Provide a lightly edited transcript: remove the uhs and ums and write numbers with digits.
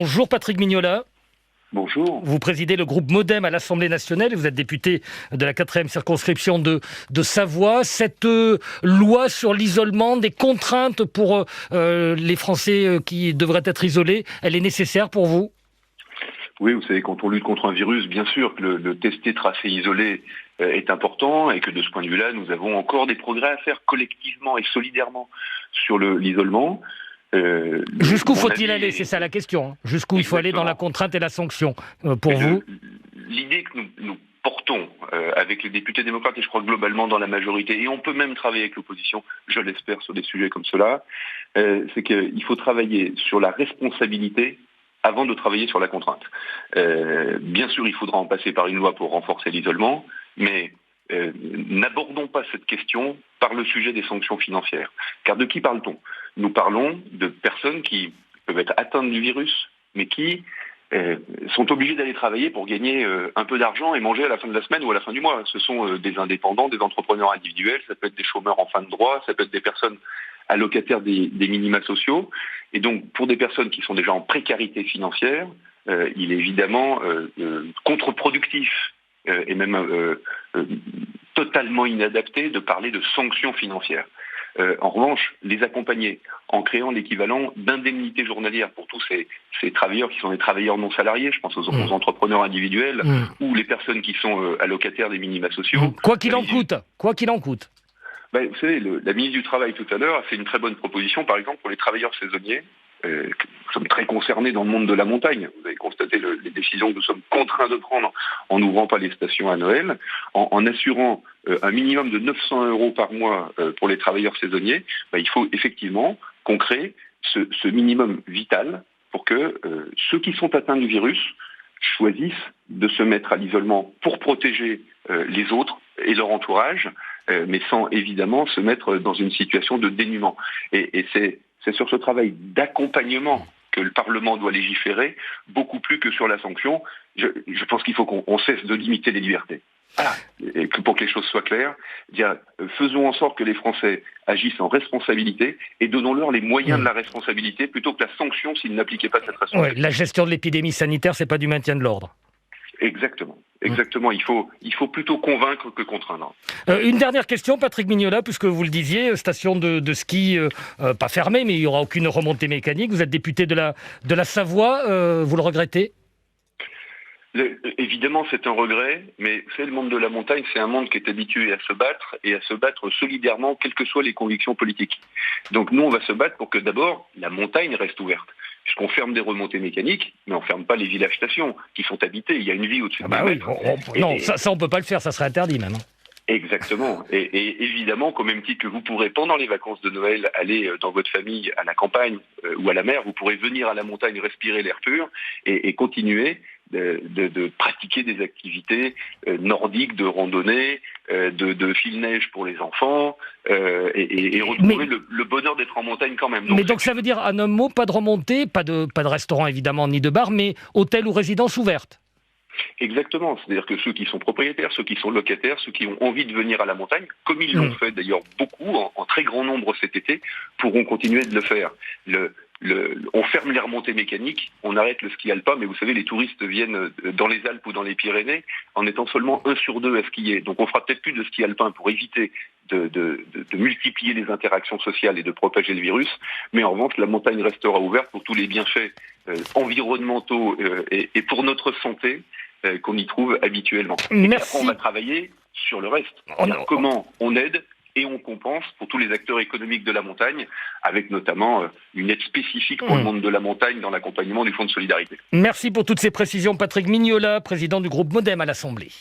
Bonjour Patrick Mignola. Bonjour. Vous présidez le groupe Modem à l'Assemblée nationale et vous êtes député de la 4e circonscription de Savoie. Cette loi sur l'isolement, des contraintes pour les Français qui devraient être isolés, elle est nécessaire pour vous ? Oui, vous savez, quand on lutte contre un virus, bien sûr que le tester, tracer, isoler est important et que de ce point de vue-là, nous avons encore des progrès à faire collectivement et solidairement sur l'isolement. Jusqu'où faut-il aller ? C'est ça la question. Jusqu'où il faut aller dans la contrainte et la sanction pour vous ? L'idée que nous portons avec les députés démocrates et je crois globalement dans la majorité, et on peut même travailler avec l'opposition, je l'espère, sur des sujets comme cela, c'est qu'il faut travailler sur la responsabilité avant de travailler sur la contrainte. Bien sûr, il faudra en passer par une loi pour renforcer l'isolement, mais n'abordons pas cette question par le sujet des sanctions financières. Car de qui parle-t-on ? Nous parlons de personnes qui peuvent être atteintes du virus, mais qui sont obligés d'aller travailler pour gagner un peu d'argent et manger à la fin de la semaine ou à la fin du mois. Ce sont des indépendants, des entrepreneurs individuels, ça peut être des chômeurs en fin de droit, ça peut être des personnes allocataires des minima sociaux. Et donc, pour des personnes qui sont déjà en précarité financière, il est évidemment contre-productif et même totalement inadapté de parler de sanctions financières. En revanche, les accompagner en créant l'équivalent d'indemnités journalières pour tous ces travailleurs qui sont des travailleurs non salariés, je pense aux entrepreneurs individuels ou les personnes qui sont allocataires des minima sociaux. Quoi qu'il en coûte. Vous savez, la ministre du Travail tout à l'heure a fait une très bonne proposition, par exemple, pour les travailleurs saisonniers. Nous sommes très concernés dans le monde de la montagne. Vous avez constaté les décisions que nous sommes contraints de prendre en n'ouvrant pas les stations à Noël, en assurant un minimum de 900 € par mois pour les travailleurs saisonniers. Il faut effectivement qu'on crée ce minimum vital pour que ceux qui sont atteints du virus choisissent de se mettre à l'isolement pour protéger les autres et leur entourage, mais sans évidemment se mettre dans une situation de dénuement. Et c'est sur ce travail d'accompagnement que le Parlement doit légiférer, beaucoup plus que sur la sanction. Je pense qu'il faut qu'on cesse de limiter les libertés. Voilà. Et pour que les choses soient claires, faisons en sorte que les Français agissent en responsabilité et donnons-leur les moyens de la responsabilité plutôt que la sanction s'ils n'appliquaient pas cette responsabilité. La gestion de l'épidémie sanitaire, c'est pas du maintien de l'ordre. Exactement. Il faut plutôt convaincre que contraindre. Une dernière question, Patrick Mignola, puisque vous le disiez, station de ski pas fermée, mais il n'y aura aucune remontée mécanique. Vous êtes député de la Savoie, vous le regrettez ? Évidemment, c'est un regret, mais c'est le monde de la montagne, c'est un monde qui est habitué à se battre et à se battre solidairement, quelles que soient les convictions politiques. Donc nous, on va se battre pour que d'abord, la montagne reste ouverte. Puisqu'on ferme des remontées mécaniques, mais on ne ferme pas les villages-stations qui sont habités. Il y a une vie au-dessus de la mer. Non, ça on ne peut pas le faire, ça serait interdit même. Exactement. Et évidemment, qu'au même titre que vous pourrez, pendant les vacances de Noël, aller dans votre famille à la campagne ou à la mer, vous pourrez venir à la montagne respirer l'air pur et continuer de pratiquer des activités nordiques, de randonnée, de fil-neige pour les enfants et retrouver le bonheur d'être en montagne quand même. Donc ça veut dire, en un mot, pas de remontée, pas de restaurant évidemment, ni de bar, mais hôtel ou résidence ouverte. Exactement, c'est-à-dire que ceux qui sont propriétaires, ceux qui sont locataires, ceux qui ont envie de venir à la montagne, comme ils l'ont fait d'ailleurs beaucoup, en très grand nombre cet été, pourront continuer de le faire. On ferme les remontées mécaniques, on arrête le ski alpin, mais vous savez, les touristes viennent dans les Alpes ou dans les Pyrénées en étant seulement 1 sur 2 à skier. Donc on fera peut-être plus de ski alpin pour éviter de multiplier les interactions sociales et de propager le virus, mais en revanche, la montagne restera ouverte pour tous les bienfaits environnementaux et pour notre santé qu'on y trouve habituellement. Merci. Et après, on va travailler sur le reste. Comment on aide et on compense pour tous les acteurs économiques de la montagne, avec notamment une aide spécifique pour le monde de la montagne dans l'accompagnement du Fonds de solidarité. Merci pour toutes ces précisions, Patrick Mignola, président du groupe Modem à l'Assemblée.